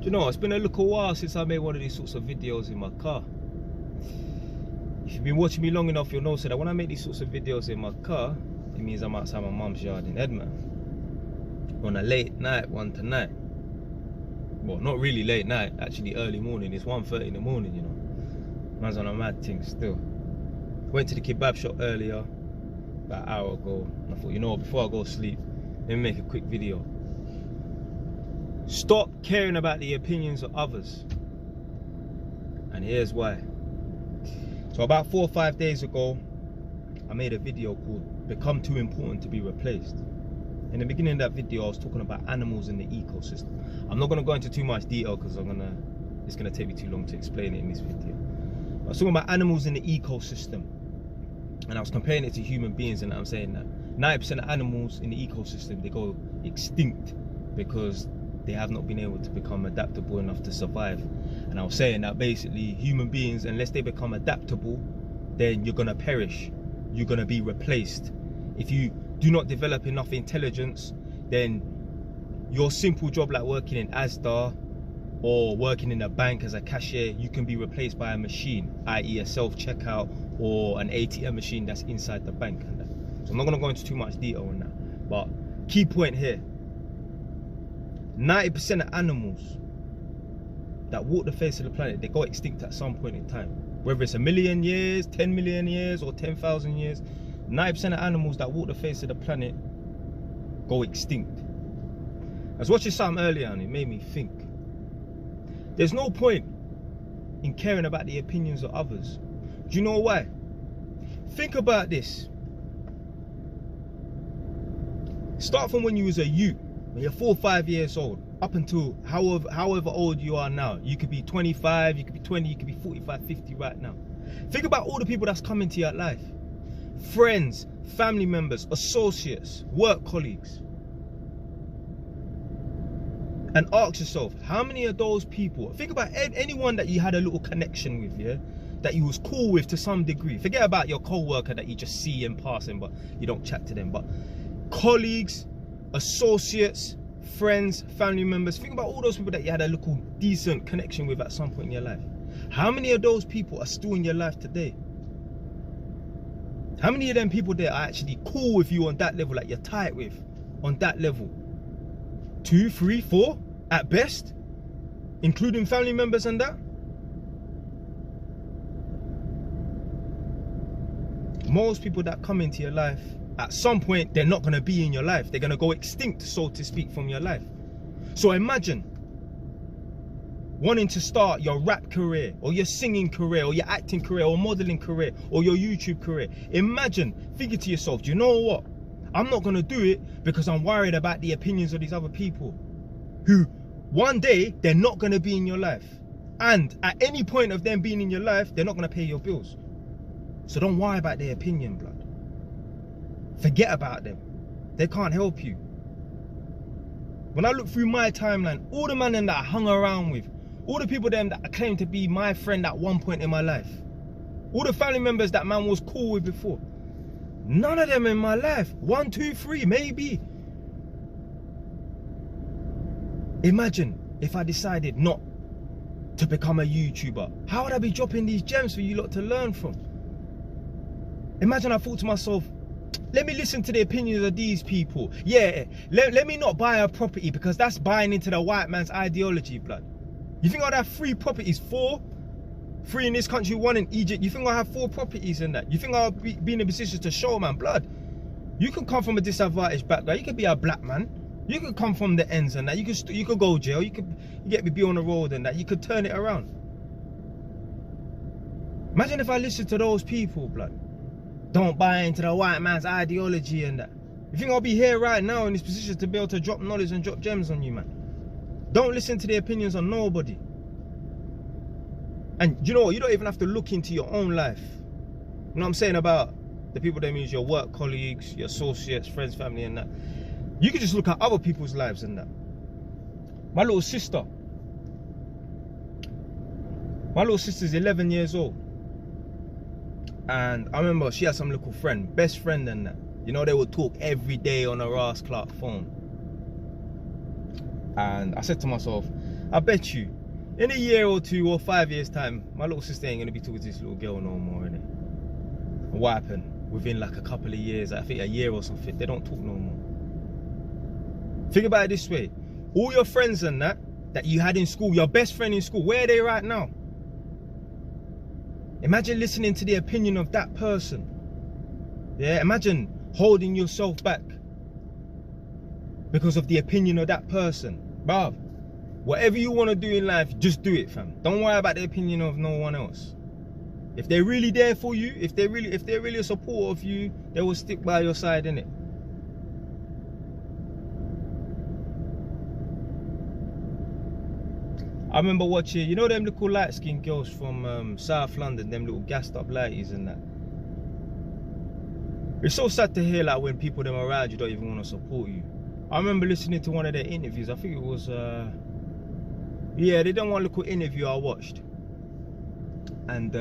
you know, it's been a little while since I made one of these sorts of videos in my car. If you've been watching me long enough, you'll know that when I make these sorts of videos in my car, it means I'm outside my mum's yard in Edman on a late night one tonight. Well, not really late night, actually early morning. It's 1:30 in the morning, you know. Man's on a mad thing still. Went to the kebab shop earlier, about an hour ago. And I thought, you know what, before I go to sleep, let me make a quick video. Stop caring about the opinions of others. And here's why. So about 4 or 5 days ago, I made a video called Become Too Important to Be Replaced. In the beginning of that video, I was talking about animals in the ecosystem. I'm not going to go into too much detail because it's going to take me too long to explain it in this video. I was talking about animals in the ecosystem. And I was comparing it to human beings, and I'm saying that 90% of animals in the ecosystem, they go extinct because they have not been able to become adaptable enough to survive. And I was saying that basically human beings, unless they become adaptable, then you're gonna perish. You're gonna be replaced. If you do not develop enough intelligence, then your simple job like working in Asda or working in a bank as a cashier, you can be replaced by a machine, i.e. a self-checkout or an ATM machine that's inside the bank. So I'm not gonna go into too much detail on that. But key point here, 90% of animals that walk the face of the planet, they go extinct at some point in time. Whether it's 1 million years, 10 million years, or 10,000 years, 90% of animals that walk the face of the planet go extinct. I was watching something earlier and it made me think. There's no point in caring about the opinions of others. Do you know why? Think about this. Start from when you was a youth. When you're 4 or 5 years old, up until however old you are now. You could be 25, you could be 20, you could be 45, 50 right now. Think about all the people that's come into your life. Friends, family members, associates, work colleagues. And ask yourself, how many of those people, think about anyone that you had a little connection with, yeah? That you was cool with to some degree. Forget about your co-worker that you just see in passing, but you don't chat to them. But colleagues, associates, friends, family members, think about all those people that you had a little decent connection with at some point in your life. How many of those people are still in your life today? How many of them people there are actually cool with you on that level, like you're tight with on that level? 2, 3, 4 at best, including family members and that? Most people that come into your life, at some point, they're not going to be in your life. They're going to go extinct, so to speak, from your life. So imagine wanting to start your rap career, or your singing career, or your acting career, or modeling career, or your YouTube career. Imagine thinking to yourself, do you know what? I'm not going to do it because I'm worried about the opinions of these other people who one day they're not going to be in your life. And at any point of them being in your life, they're not going to pay your bills. So don't worry about their opinion, blood. Forget about them. They can't help you. When I look through my timeline, all the men that I hung around with, all the people that I claimed to be my friend at one point in my life, all the family members that man was cool with before, none of them in my life. 1, 2, 3, maybe. Imagine if I decided not to become a YouTuber. How would I be dropping these gems for you lot to learn from? Imagine I thought to myself, let me listen to the opinions of these people. Yeah, let me not buy a property because that's buying into the white man's ideology, blood. You think I'd have 3 properties, 4? 3 in this country, 1 in Egypt. You think I'll have 4 properties in that? You think I'll be in a position to show, man, blood? You can come from a disadvantaged background. You could be a black man. You could come from the ends and that. You could go jail. You could be on the road and that. You could turn it around. Imagine if I listened to those people, blood. Don't buy into the white man's ideology and that. You think I'll be here right now in this position to be able to drop knowledge and drop gems on you, man? Don't listen to the opinions of nobody. And you know what? You don't even have to look into your own life. You know what I'm saying about the people that means your work colleagues, your associates, friends, family and that. You can just look at other people's lives and that. My little sister's 11 years old. And I remember she had some little friend, best friend and that. You know, they would talk every day on a Ross Clark phone. And I said to myself, I bet you, in a year or 2 or 5 years time, my little sister ain't gonna be talking to this little girl no more, innit? And what happened? Within like a couple of years, I think a year or something, they don't talk no more. Think about it this way. All your friends and that you had in school, your best friend in school, where are they right now? Imagine listening to the opinion of that person. Yeah, imagine holding yourself back because of the opinion of that person. Bruv, whatever you want to do in life, just do it, fam. Don't worry about the opinion of no one else. If they're really there for you, if they're really a supporter of you, they will stick by your side, innit? I remember watching, you know them little light-skinned girls from South London, them little gassed up lighties and that. It's so sad to hear like when people them around you don't even want to support you. I remember listening to one of their interviews. I think it was yeah, they done one little interview I watched, and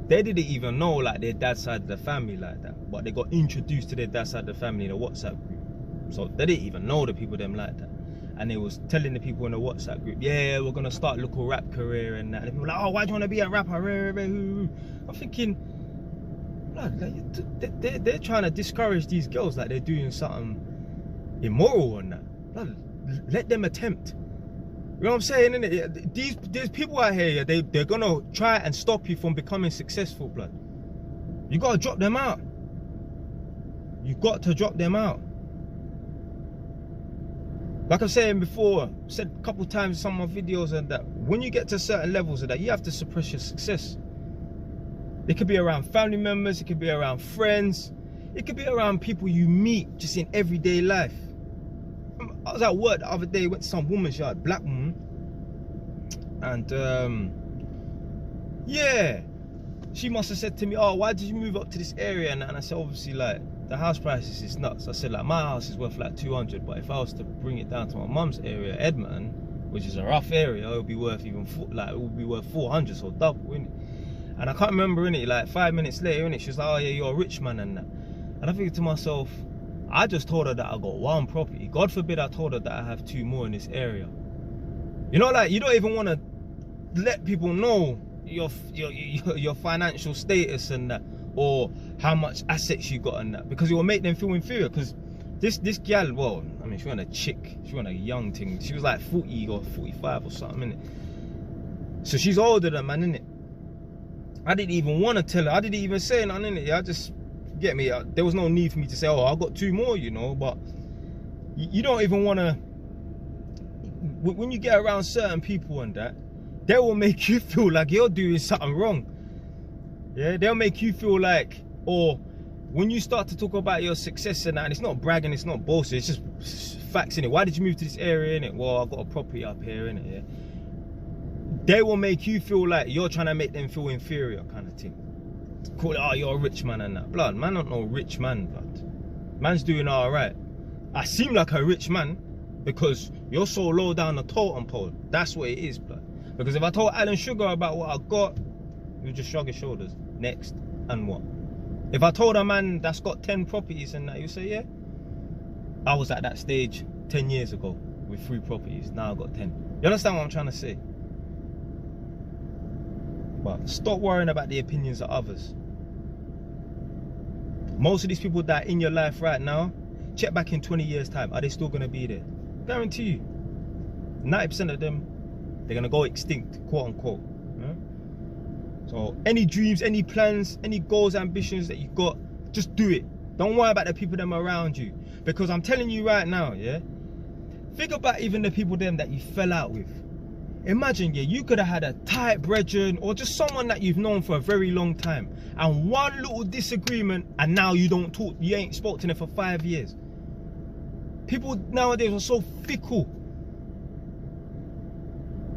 they didn't even know like their dad's side of the family like that, but they got introduced to their dad's side of the family in a WhatsApp group. So they didn't even know the people them like that. And they was telling the people in the WhatsApp group, yeah, we're gonna start a local rap career and that. And people were like, oh, why do you wanna be a rapper? I'm thinking, blood, like, they're trying to discourage these girls like they're doing something immoral and that. Blood, let them attempt. You know what I'm saying, innit? These people out here, they're gonna try and stop you from becoming successful, blood. You gotta drop them out. You got to drop them out. Like I was saying before, said a couple times in some of my videos and that, when you get to certain levels of that, you have to suppress your success. It could be around family members, it could be around friends, it could be around people you meet just in everyday life. I was at work the other day, went to some woman's yard, black woman, and yeah, she must have said to me, oh, why did you move up to this area? And I said, obviously, like, the house prices is nuts. I said, like, my house is worth like 200, but if I was to bring it down to my mum's area, Edmonton, which is a rough area, it would be worth even it would be worth 400, so double, innit? And I can't remember, innit, like 5 minutes later, innit, she was like, oh yeah, you're a rich man and that. And I figured to myself, I just told her that I got 1 property. God forbid I told her that I have 2 more in this area. You know, like, you don't even want to let people know your financial status and that, or how much assets you got and that, because it will make them feel inferior. Because this gal, well, I mean, she wasn't a chick, she wasn't a young thing, she was like 40 or 45 or something, innit? So she's older than man, innit? I didn't even want to tell her, I didn't even say nothing, innit? I just, get me, there was no need for me to say, oh, I got 2 more, you know. But you don't even want to, when you get around certain people and that, they will make you feel like you're doing something wrong. Yeah, they'll make you feel like, or when you start to talk about your success and that, and it's not bragging, it's not boasting, it's just facts, innit? Why did you move to this area, innit? Well, I've got a property up here, innit? Yeah. They will make you feel like you're trying to make them feel inferior, kind of thing. Call it, oh, you're a rich man and that. Blood, man, not no rich man, blood. Man's doing alright. I seem like a rich man because you're so low down the totem pole. That's what it is, blood. Because if I told Alan Sugar about what I got, he'll just shrug his shoulders. Next, and what? If I told a man that's got 10 properties and that, he'll say, yeah, I was at that stage 10 years ago with 3 properties. Now I've got 10. You understand what I'm trying to say? But stop worrying about the opinions of others. Most of these people that are in your life right now, check back in 20 years time, are they still going to be there? Guarantee you, 90% of them, they're going to go extinct, quote unquote. Yeah? So any dreams, any plans, any goals, ambitions that you got, just do it. Don't worry about the people them around you. Because I'm telling you right now, yeah, think about even the people them that you fell out with. Imagine, yeah, you could have had a tight brethren or just someone that you've known for a very long time, and one little disagreement and now you don't talk, you ain't spoke to them for 5 years. People nowadays are so fickle.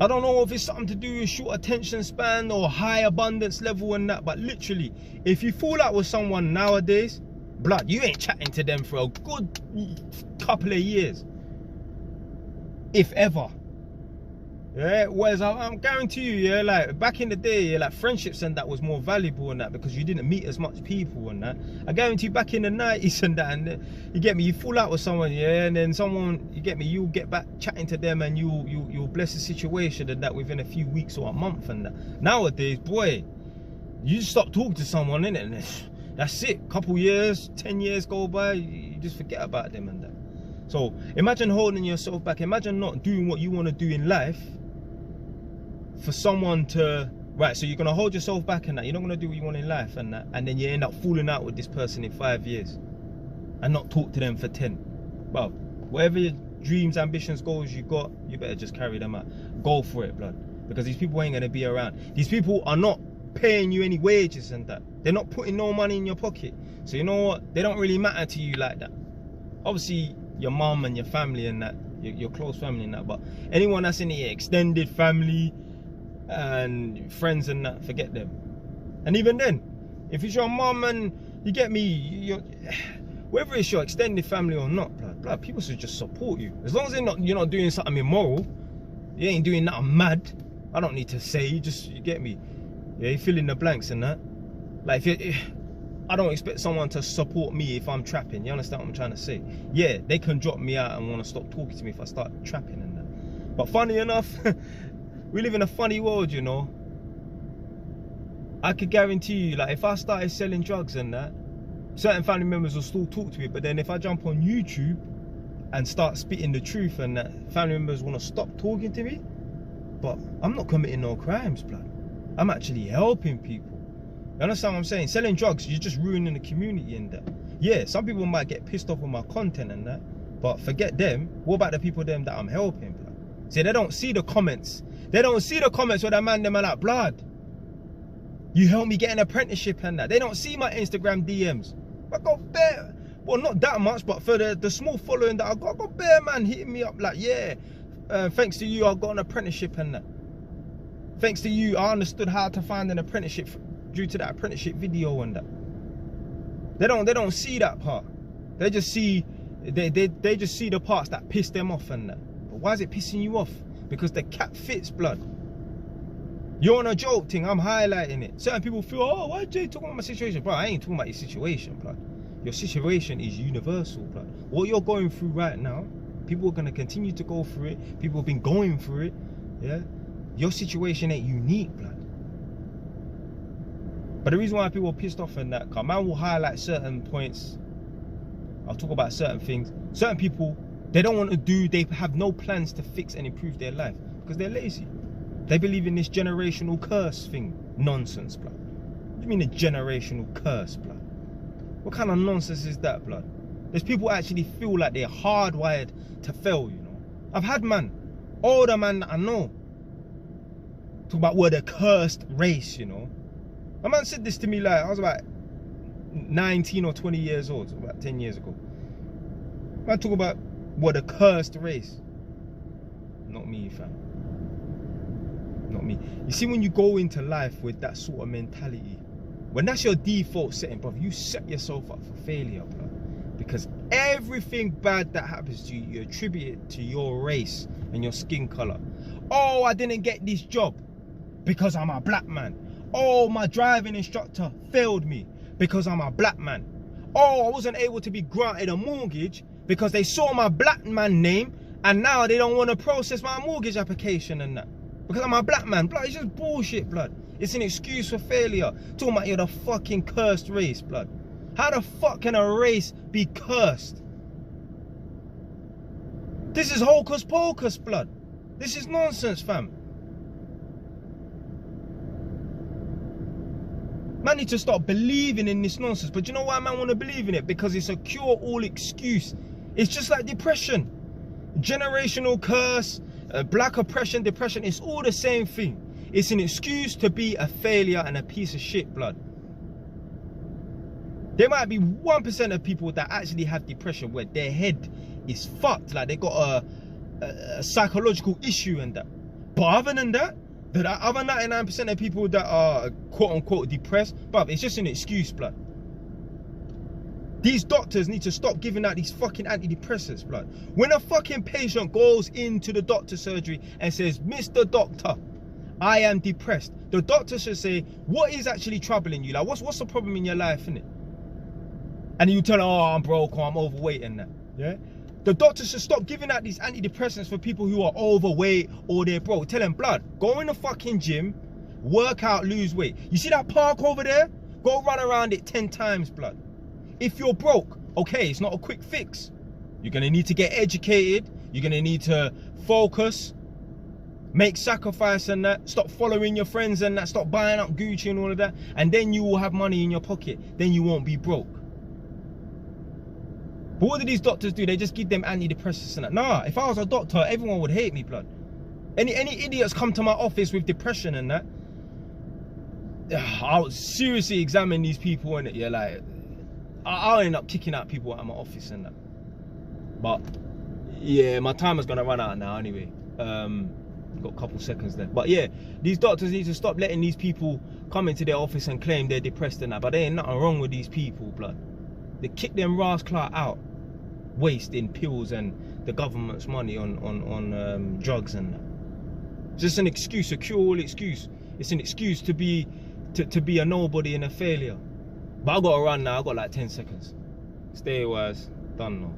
I don't know if it's something to do with short attention span or high abundance level and that, but literally, if you fall out with someone nowadays, blood, you ain't chatting to them for a good couple of years, if ever. Yeah, whereas I'm guarantee you, yeah, like back in the day, yeah, like friendships and that was more valuable and that because you didn't meet as much people and that. I guarantee you back in the 90s and that, and you get me, you fall out with someone, yeah, and then someone, you get me, you'll get back chatting to them and you'll bless the situation and that within a few weeks or a month and that. Nowadays, boy, you just stop talking to someone, innit, and that's it. Couple years, 10 years go by, you just forget about them and that. So imagine holding yourself back. Imagine not doing what you want to do in life for someone to, right, so you're going to hold yourself back and that. You're not going to do what you want in life and that. And then you end up falling out with this person in 5 years and not talk to them for 10. Well, whatever your dreams, ambitions, goals you got, you better just carry them out. Go for it, blood. Because these people ain't going to be around. These people are not paying you any wages and that. They're not putting no money in your pocket. So you know what? They don't really matter to you like that. Obviously, your mum and your family and that, your close family and that, but anyone that's in the extended family and friends and that, forget them. And even then, if it's your mum and you get me, whether it's your extended family or not, blood, people should just support you. As long as you're not doing something immoral, you ain't doing nothing mad. I don't need to say, you get me. Yeah, you fill in the blanks and that. Like I don't expect someone to support me if I'm trapping. You understand what I'm trying to say? Yeah, they can drop me out and want to stop talking to me if I start trapping and that. But funny enough, we live in a funny world, you know. I could guarantee you, like, if I started selling drugs and that, certain family members will still talk to me. But then if I jump on YouTube and start spitting the truth and that, family members want to stop talking to me. But I'm not committing no crimes, blood. I'm actually helping people. You understand what I'm saying? Selling drugs, you're just ruining the community in that. Yeah, some people might get pissed off with my content and that, but forget them. What about the people them that I'm helping, blood? See, they don't see the comments. They don't see the comments where the man them are like, blood, you helped me get an apprenticeship and that. They don't see my Instagram DMs. I got bare, well, not that much, but for the small following that I got bare man hitting me up like, yeah, thanks to you, I got an apprenticeship and that. Thanks to you, I understood how to find an apprenticeship due to that apprenticeship video and that. They don't see that part. They just see they just see the parts that piss them off and that. But why is it pissing you off? Because the cap fits, blood. You're on a joke thing, I'm highlighting it. Certain people feel, oh, why are Jay talking about my situation? Bro, I ain't talking about your situation, blood. Your situation is universal, blood. What you're going through right now, people are gonna continue to go through it. People have been going through it. Yeah. Your situation ain't unique, blood. But the reason why people are pissed off in that, man will highlight certain points. I'll talk about certain things. Certain people, they don't want to do, they have no plans to fix and improve their life because they're lazy. They believe in this generational curse thing. Nonsense, blood. What do you mean a generational curse, blood? What kind of nonsense is that, blood? There's people actually feel like they're hardwired to fail, you know. I've had older man that I know, talk about we're the cursed race, you know. My man said this to me like I was about 19 or 20 years old, so about 10 years ago. Man talk about we're the cursed race. Not me, fam. Not me. You see, when you go into life with that sort of mentality, when that's your default setting, bro, you set yourself up for failure, bro. Because everything bad that happens to you, you attribute it to your race and your skin color. Oh, I didn't get this job because I'm a black man. Oh, my driving instructor failed me because I'm a black man. Oh, I wasn't able to be granted a mortgage because they saw my black man name and now they don't want to process my mortgage application and that. Because I'm a black man. Blood, it's just bullshit, blood. It's an excuse for failure. Talking about you're the fucking cursed race, blood. How the fuck can a race be cursed? This is hocus pocus, blood. This is nonsense, fam. Man need to start believing in this nonsense. But you know why man want to believe in it? Because it's a cure-all excuse. It's just like depression. Generational curse, black oppression, depression. It's all the same thing. It's an excuse to be a failure and a piece of shit, blood. There might be 1% of people that actually have depression where their head is fucked. Like they got a psychological issue and that. But other than that, the other 99% of people that are quote unquote depressed, but it's just an excuse, blood. These doctors need to stop giving out these fucking antidepressants, blood. When a fucking patient goes into the doctor's surgery and says, Mr. Doctor, I am depressed, the doctor should say, what is actually troubling you? Like, what's the problem in your life, innit? And you tell her, oh, I'm broke or I'm overweight and that, yeah? The doctor should stop giving out these antidepressants for people who are overweight or they're broke. Tell them, blood, go in the fucking gym, work out, lose weight. You see that park over there? Go run around it 10 times, blood. If you're broke, okay, it's not a quick fix. You're gonna need to get educated. You're gonna need to focus, make sacrifice and that. Stop following your friends and that. Stop buying up Gucci and all of that. And then you will have money in your pocket. Then you won't be broke. But what do these doctors do? They just give them antidepressants and that. Nah, if I was a doctor, everyone would hate me, blood. Any idiots come to my office with depression and that, I'll seriously examine these people and it. Yeah, like, I'll end up kicking out people out of my office and that. But yeah, my time is gonna run out now anyway. Got a couple seconds left. But yeah, these doctors need to stop letting these people come into their office and claim they're depressed and that. But there ain't nothing wrong with these people, blood. They kick them rascal out, wasting pills and the government's money on drugs and that. Just an excuse, a cure-all excuse. It's an excuse to be a nobody and a failure. But I gotta run now. I got like 10 seconds. Stay wise. Done now.